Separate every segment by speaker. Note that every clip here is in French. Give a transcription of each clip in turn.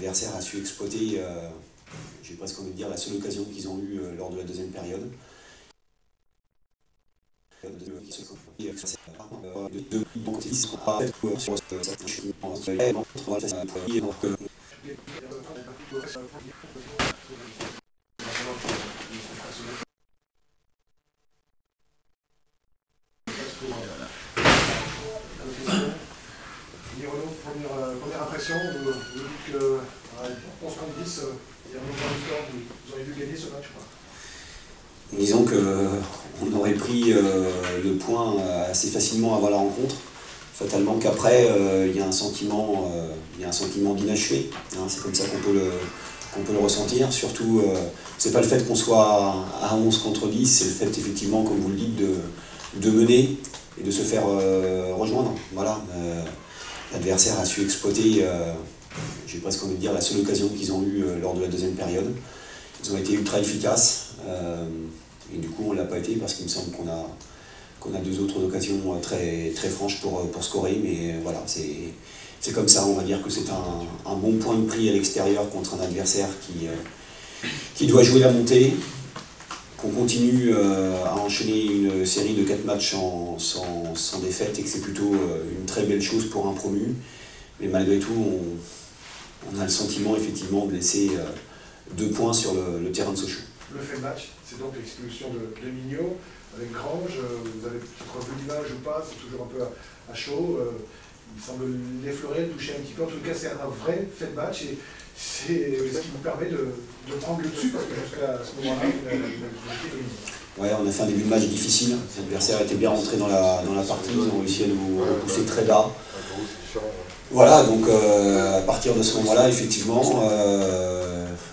Speaker 1: l'adversaire a su exploiter, j'ai presque envie de dire, la seule occasion qu'ils ont eue lors de la deuxième période.
Speaker 2: Première impression, vous dites que 11 contre 10, il y a un nombre de score, vous auriez dû gagner ce match, quoi.
Speaker 1: Disons qu'on aurait pris le point assez facilement avant la rencontre. Fatalement qu'après, il y a un sentiment d'inachevé. Hein, c'est comme ça qu'on peut le ressentir. Surtout, c'est pas le fait qu'on soit à 11 contre 10, c'est le fait effectivement, comme vous le dites, de mener et de se faire rejoindre. Voilà. L'adversaire a su exploiter, j'ai presque envie de dire, la seule occasion qu'ils ont eue lors de la deuxième période. Ils ont été ultra efficaces, et du coup on ne l'a pas été parce qu'il me semble qu'on a deux autres occasions très, très franches pour scorer, mais voilà, c'est comme ça. On va dire que c'est un bon point de prix à l'extérieur contre un adversaire qui doit jouer la montée, qu'on continue à enchaîner une série de 4 matchs sans défaite et que c'est plutôt une très belle chose pour un promu. Mais malgré tout, on a le sentiment effectivement de laisser 2 points sur le terrain de Sochaux.
Speaker 2: Le fait de match, c'est donc l'expulsion de Mignot avec Grange. Vous avez peut-être vu l'image ou pas, c'est toujours un peu à chaud. Il semble l'effleurer, le toucher un petit peu. En tout cas, c'est un vrai fait de match et c'est ce qui vous permet de prendre le dessus, parce que jusqu'à ce moment-là, vous avez été dominé.
Speaker 1: Ouais, on a fait un début de match difficile. L'adversaire était bien rentré dans la partie, ils ont réussi à nous repousser très bas. Voilà, donc à partir de ce moment-là, effectivement,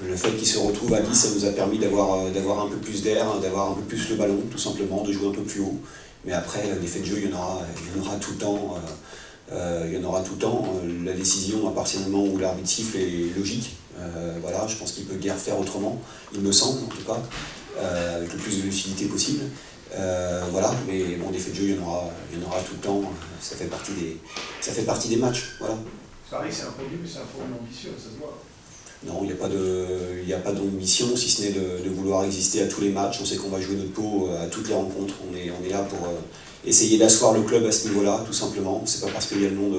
Speaker 1: le fait qu'il se retrouve à 10, ça nous a permis d'avoir un peu plus d'air, d'avoir un peu plus le ballon, tout simplement, de jouer un peu plus haut. Mais après, l'effet de jeu, il y en aura tout le temps. Il y en aura tout le temps. La décision, à partir du moment où l'arbitre siffle, est logique. Voilà, je pense qu'il peut guère faire autrement, il me semble en tout cas, avec le plus de lucidité possible. Voilà, mais bon, l'effet de jeu, il y en aura tout le temps. Ça fait partie des matchs. Voilà.
Speaker 2: Paris, c'est un produit, mais c'est un produit ambitieux, ça se voit.
Speaker 1: Non, il n'y a pas d'ambition, si ce n'est de vouloir exister à tous les matchs. On sait qu'on va jouer notre peau à toutes les rencontres. On est là pour essayer d'asseoir le club à ce niveau-là, tout simplement. C'est pas parce qu'il y a le nom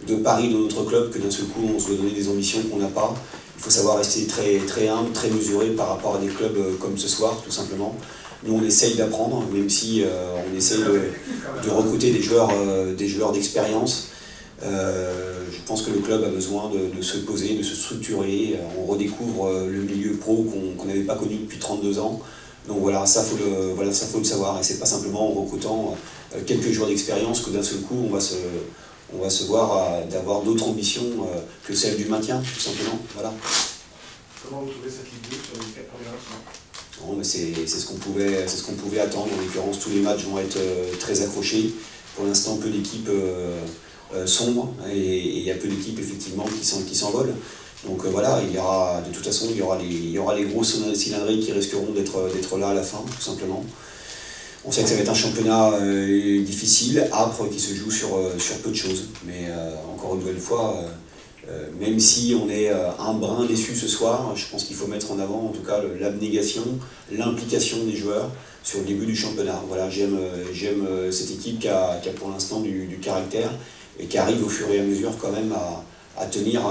Speaker 1: de Paris dans notre club que d'un seul coup on se doit donner des ambitions qu'on n'a pas. Il faut savoir rester très, très humble, très mesuré par rapport à des clubs comme ce soir, tout simplement. Nous, on essaye d'apprendre, même si on essaye de recruter des joueurs d'expérience. Je pense que le club a besoin de se poser, de se structurer. On redécouvre le milieu pro qu'on n'avait pas connu depuis 32 ans. Donc voilà, ça faut le savoir. Et c'est pas simplement en recrutant quelques joueurs d'expérience que d'un seul coup on va se voir d'avoir d'autres ambitions que celles du maintien, tout simplement. Voilà.
Speaker 2: Comment vous trouvez cette Ligue 2 sur les 4 premiers matchs?
Speaker 1: Non, mais c'est ce qu'on pouvait attendre. En l'occurrence, tous les matchs vont être très accrochés. Pour l'instant, peu d'équipes sombres et il y a peu d'équipes effectivement qui s'envolent. Donc voilà, de toute façon, il y aura les gros cylindrés qui risqueront d'être là à la fin, tout simplement. On sait que ça va être un championnat difficile, âpre, qui se joue sur peu de choses. Mais encore une nouvelle fois, même si on est un brin déçu ce soir, je pense qu'il faut mettre en avant en tout cas l'abnégation, l'implication des joueurs sur le début du championnat. Voilà, j'aime cette équipe qui a pour l'instant du caractère et qui arrive au fur et à mesure quand même à tenir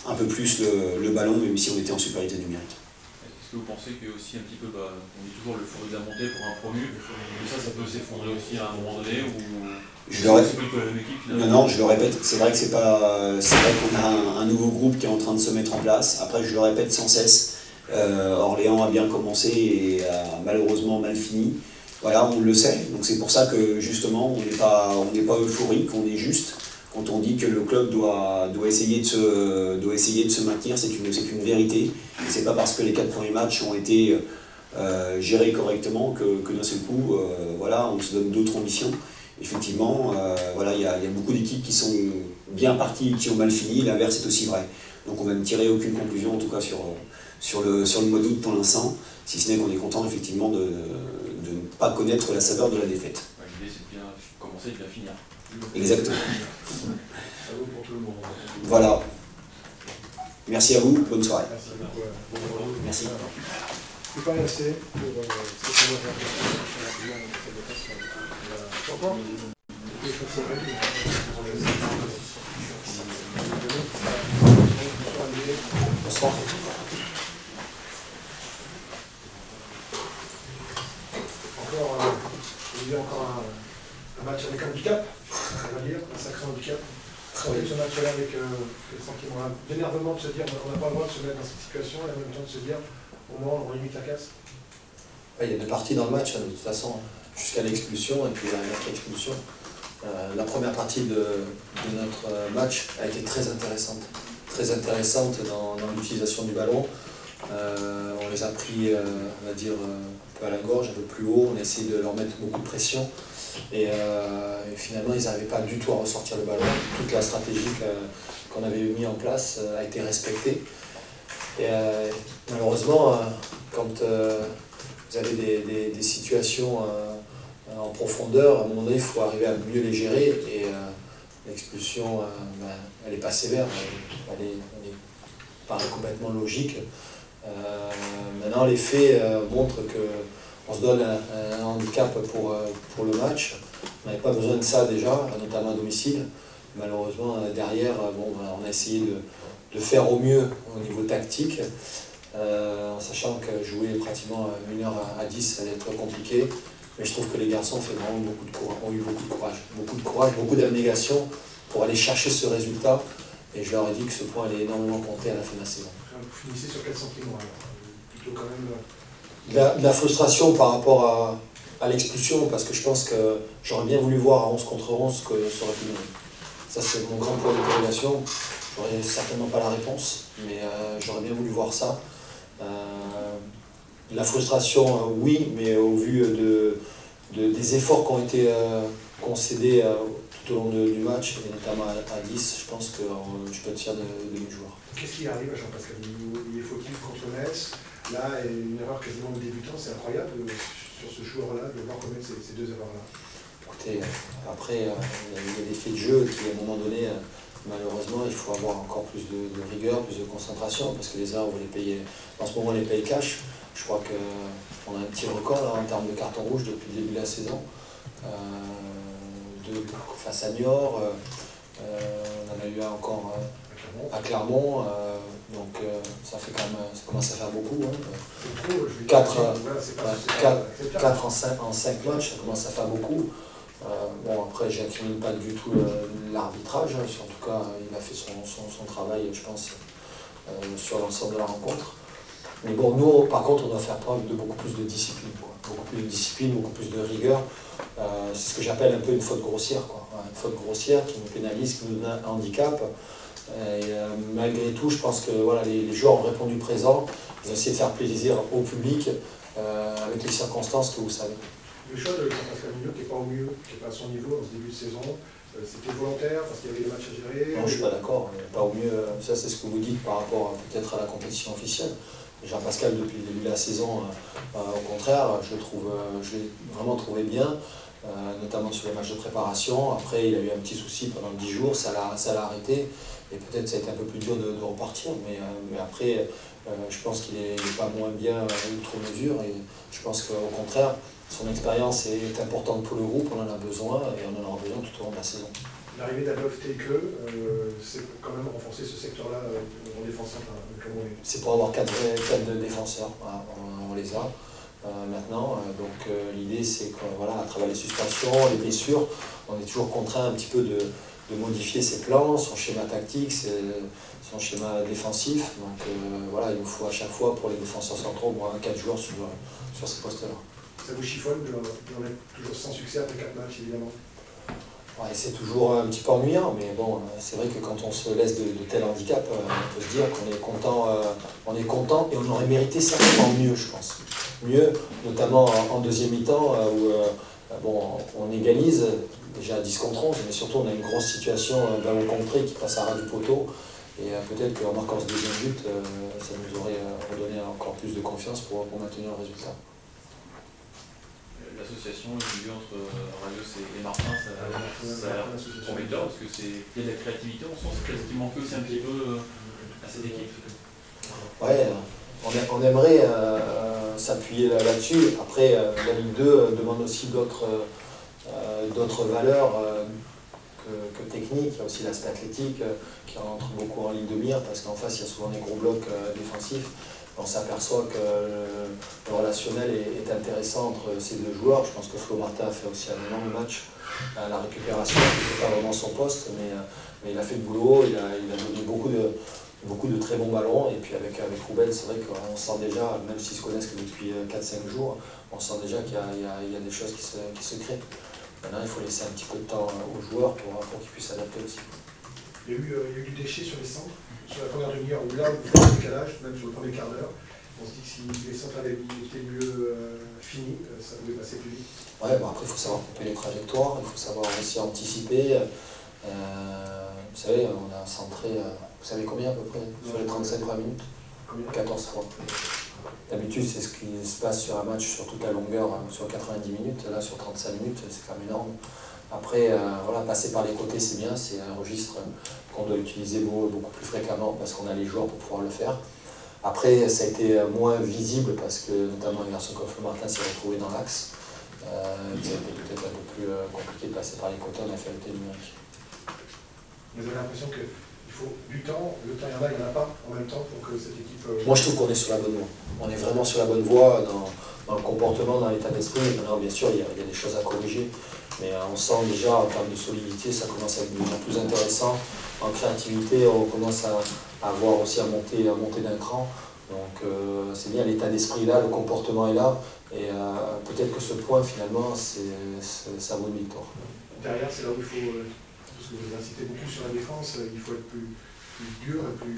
Speaker 1: un peu plus le ballon, même si on était en supériorité numérique.
Speaker 3: Est-ce que vous pensez que aussi un petit peu, on dit toujours le four de la montée pour un promu, mais ça peut s'effondrer aussi à un moment donné ou c'est plutôt la même équipe finalement?
Speaker 1: Non, je le répète, c'est vrai qu'on a un nouveau groupe qui est en train de se mettre en place. Après, je le répète sans cesse, Orléans a bien commencé et a malheureusement mal fini. Voilà, on le sait, donc c'est pour ça que justement on n'est pas euphorique, on est juste. Quand on dit que le club doit essayer de se maintenir, c'est une vérité. Et c'est pas parce que les 4 premiers matchs ont été gérés correctement que d'un seul coup, voilà, on se donne d'autres ambitions. Effectivement, voilà, il y a beaucoup d'équipes qui sont bien parties et qui ont mal fini, l'inverse est aussi vrai. Donc on va ne tirer aucune conclusion, en tout cas sur le mois d'août pour l'instant, si ce n'est qu'on est content effectivement de ne pas connaître la saveur de la défaite.
Speaker 3: L'idée c'est de bien commencer et de bien finir.
Speaker 1: Exactement.
Speaker 2: Ça vaut pour tout le monde.
Speaker 1: Voilà. Merci à vous, bonne soirée.
Speaker 2: Merci beaucoup.
Speaker 1: Merci.
Speaker 2: Je ne peux pas rester pour cette
Speaker 1: Bonsoir.
Speaker 2: Il y a encore un match avec handicap, on va dire, un sacré handicap. Oui. Ce match-là avec le sentiment d'énervement de se dire on n'a pas le droit de se mettre dans cette situation et en même temps de se dire au moins on limite la casse.
Speaker 4: Il y a deux parties dans le match, de toute façon, jusqu'à l'expulsion et puis notre expulsion. La première partie de notre match a été très intéressante dans l'utilisation du ballon. On les a pris, on va dire, un peu à la gorge, un peu plus haut, on a essayé de leur mettre beaucoup de pression et finalement ils n'arrivaient pas du tout à ressortir le ballon. Toute la stratégie qu'on avait mis en place a été respectée. Et malheureusement, quand vous avez des situations en profondeur, à un moment donné il faut arriver à mieux les gérer et l'expulsion, elle n'est pas sévère, elle paraît complètement logique. Maintenant les faits montrent qu'on se donne un handicap pour le match. On n'avait pas besoin de ça déjà, notamment à domicile. Malheureusement derrière, on a essayé de faire au mieux au niveau tactique, en sachant que jouer pratiquement 1 heure à 10 ça allait être compliqué. Mais je trouve que les garçons ont eu beaucoup de courage, beaucoup d'abnégation pour aller chercher ce résultat. Et je leur ai dit que ce point allait énormément compter à la fin de la saison.
Speaker 2: Vous finissez sur quel sentiment alors? Plutôt quand même...
Speaker 4: De la frustration par rapport à l'expulsion, parce que je pense que j'aurais bien voulu voir à 11 contre 11 ce que ça aurait pu donner. Ça c'est mon grand point d'interrogation. J'aurais certainement pas la réponse, mais j'aurais bien voulu voir ça. La frustration, oui, mais au vu des efforts qui ont été concédés tout au long du match, et notamment à 10, je pense que je peux être fier de mes joueurs.
Speaker 2: Qu'est-ce qui arrive à Jean-Pascal? Il est fautif contre Metz, là, et une erreur quasiment de débutant, c'est incroyable sur ce joueur-là de voir commettre ces deux erreurs-là.
Speaker 4: Écoutez, après, il y a des faits de jeu qui, à un moment donné, malheureusement, il faut avoir encore plus de rigueur, plus de concentration, parce que les erreurs, vous les payez, en ce moment, on les paye cash. Je crois qu'on a un petit record là, en termes de carton rouge depuis le début de la saison. Face à Niort, on en a eu un encore à Clermont, donc ça fait quand même, ça commence à faire beaucoup. 4 en 5 matchs, ça commence à faire beaucoup. Bon, après, je n'incrimine pas du tout l'arbitrage, en tout cas, il a fait son travail, je pense, sur l'ensemble de la rencontre. Mais bon, nous, par contre, on doit faire preuve de beaucoup plus de discipline, quoi. Beaucoup plus de discipline, beaucoup plus de rigueur. C'est ce que j'appelle un peu une faute grossière, quoi. Une faute grossière qui nous pénalise, qui nous donne un handicap. Et malgré tout, je pense que voilà, les joueurs ont répondu présent. Ils ont essayé de faire plaisir au public avec les circonstances que vous savez.
Speaker 2: Le choix de Jean-Pascal Mignot, qui n'est pas au mieux, qui n'est pas à son niveau en ce début de saison, c'était volontaire parce qu'il y avait des matchs à gérer?
Speaker 4: Non, je ne suis pas d'accord. Pas au mieux. Ça, c'est ce que vous dites par rapport peut-être à la compétition officielle. Jean-Pascal, depuis le début de la saison, au contraire, je l'ai vraiment trouvé bien, notamment sur les matchs de préparation. Après, il a eu un petit souci pendant 10 jours, ça l'a arrêté, et peut-être ça a été un peu plus dur de repartir, mais après, je pense qu'il n'est pas moins bien outre mesure, et je pense qu'au contraire, son expérience est importante pour le groupe, on en a besoin, et on en aura besoin tout au long de la saison.
Speaker 2: L'arrivée d'Adolphe Teike, c'est quand même renforcer ce secteur-là en défenseur camerounais.
Speaker 4: C'est pour avoir 4 défenseurs, voilà, on les a maintenant. Donc l'idée c'est que voilà, à travers les suspensions, les blessures, on est toujours contraint un petit peu de modifier ses plans, son schéma tactique, son schéma défensif. Donc voilà, il nous faut à chaque fois pour les défenseurs centraux au moins 4 joueurs sur ces postes-là.
Speaker 2: Ça vous chiffonne d'en être toujours sans succès après 4 matchs évidemment?
Speaker 4: Ouais, c'est toujours un petit peu ennuyant, mais bon, c'est vrai que quand on se laisse de tels handicaps, on peut se dire qu'on est content et on aurait mérité certainement mieux, je pense. Mieux, notamment en deuxième mi-temps, où on égalise, déjà à 10 contre 11, mais surtout on a une grosse situation ballon contré qui passe à ras du poteau, et peut-être qu'en marquant ce deuxième but, ça nous aurait redonné encore plus de confiance pour maintenir le résultat.
Speaker 3: L'association, le milieu entre Radios et Martin, ça a l'air prometteur parce qu'il y a de la créativité, on sent que c'est ce qui manque aussi un petit peu à cette équipe.
Speaker 4: Ouais, on aimerait s'appuyer là-dessus. Après, la Ligue 2 demande aussi d'autres valeurs que techniques. Il y a aussi l'aspect athlétique qui rentre beaucoup en ligne de mire parce qu'en face, il y a souvent des gros blocs défensifs. On s'aperçoit que le relationnel est intéressant entre ces deux joueurs. Je pense que Flo Martin a fait aussi un énorme match à la récupération. Ce n'est pas vraiment son poste, mais il a fait le boulot. Il a donné beaucoup de très bons ballons. Et puis avec Rouben, c'est vrai qu'on sent déjà, même s'ils se connaissent que depuis 4-5 jours, on sent déjà qu'il y a des choses qui se créent. Maintenant, il faut laisser un petit peu de temps aux joueurs pour qu'ils puissent s'adapter aussi.
Speaker 2: Il y a eu du déchet sur les centres, sur la première demi-heure, où là, vous faites un décalage, même sur le premier quart d'heure. On se dit que si les centres avaient été mieux finis, ça pouvait passer plus vite.
Speaker 4: Ouais, bon après, il faut savoir couper les trajectoires, il faut savoir aussi anticiper. Vous savez, on a centré, vous savez combien à peu près, sur les 35 premières minutes?
Speaker 2: Combien?
Speaker 4: 14 fois. D'habitude, c'est ce qui se passe sur un match sur toute la longueur, sur 90 minutes. Là, sur 35 minutes, c'est quand même énorme. Après, voilà, passer par les côtés, c'est bien, c'est un registre qu'on doit utiliser beaucoup plus fréquemment parce qu'on a les joueurs pour pouvoir le faire. Après, ça a été moins visible parce que, notamment, un garçon comme Flo Martin s'est retrouvé dans l'axe. Ça a été peut-être un peu plus compliqué de passer par les côtés en infériorité numérique.
Speaker 2: Vous avez l'impression qu'il faut du temps, le temps il y en a, il n'y en a pas en même temps pour que cette équipe...
Speaker 4: Moi, je trouve qu'on est sur la bonne voie. On est vraiment sur la bonne voie dans le comportement, dans l'état d'esprit. Maintenant, bien sûr, il y a des choses à corriger. Mais on sent déjà, en termes de solidité, ça commence à devenir plus intéressant. En créativité, on commence à voir aussi à monter d'un cran. Donc c'est bien, l'état d'esprit est là, le comportement est là. Et peut-être que ce point, finalement, ça vaut une victoire.
Speaker 2: Derrière, c'est là où il faut, parce que vous incitez beaucoup sur la défense, il faut être plus dur et plus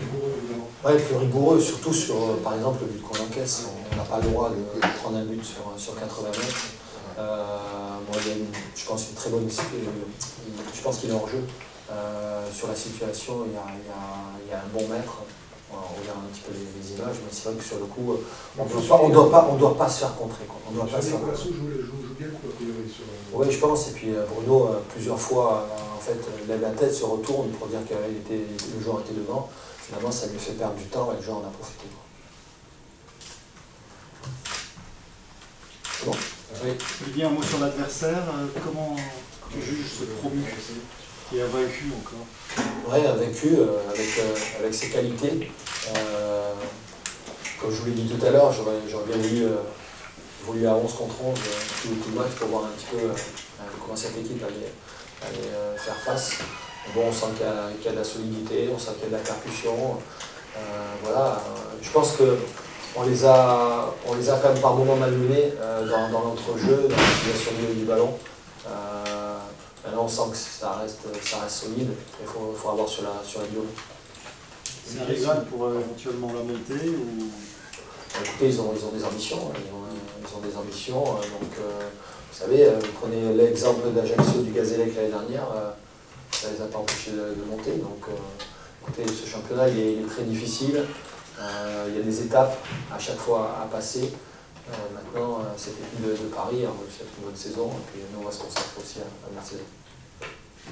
Speaker 2: rigoureux, évidemment.
Speaker 4: Oui, plus rigoureux, surtout sur, par exemple, le but qu'on encaisse. On n'a pas le droit de prendre un but sur 80 mètres. Moi, il y a je pense, une très bonne... Je pense qu'il est hors jeu. Sur la situation, il y a un bon maître. On regarde un petit peu les images, mais c'est vrai que sur le coup, on ne doit pas se faire contrer. On doit pas se faire contrer.
Speaker 2: Joue bien le coup, a priori.
Speaker 4: Oui, je pense. Et puis Bruno, plusieurs fois, en fait, lève la tête, se retourne pour dire que le joueur était devant. Finalement, ça lui fait perdre du temps et le joueur en a profité. Bon.
Speaker 5: Oui. Olivier, un mot sur l'adversaire. Comment tu juges ce promu qui a vaincu encore?
Speaker 4: Oui, a vaincu avec ses qualités. Comme je vous l'ai dit tout à l'heure, j'aurais bien voulu à 11 contre 11 tout le match pour voir un petit peu comment cette équipe allait faire face. Bon, on sent qu'il y a de la solidité, on sent qu'il y a de la percussion. Voilà, je pense que on les a quand même par moments malmenés dans notre jeu, dans l'utilisation du ballon. Maintenant, on sent que ça reste solide. Il faut avoir sur la durée.
Speaker 5: C'est un rival pour éventuellement la montée ou...
Speaker 4: Écoutez, ils ont des ambitions. Ils ont des ambitions. Donc, vous savez, vous prenez l'exemple d'Ajaccio du Gazélec l'année dernière, ça les a pas empêchés de monter. Donc, écoutez, ce championnat il est très difficile. Il y a des étapes à chaque fois à passer. Maintenant, cette équipe de Paris a réussi une bonne saison, et puis nous on va se concentrer aussi à notre saison.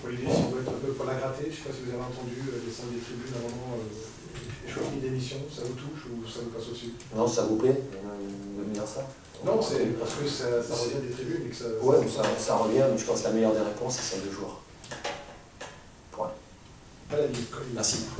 Speaker 2: Olivier, si on veut être un peu pour la gratter, je ne sais pas si vous avez entendu les sons des tribunes à un moment, choisi d'émission, ça vous touche ou ça vous passe au-dessus?
Speaker 4: Non, ça vous plaît de me dire ça?
Speaker 2: Non, c'est parce que ça revient des tribunes et que ça...
Speaker 4: Oui, ça revient, mais je pense que la meilleure des réponses, c'est celle de joueur. Point.
Speaker 2: Pas la vie.
Speaker 4: Merci.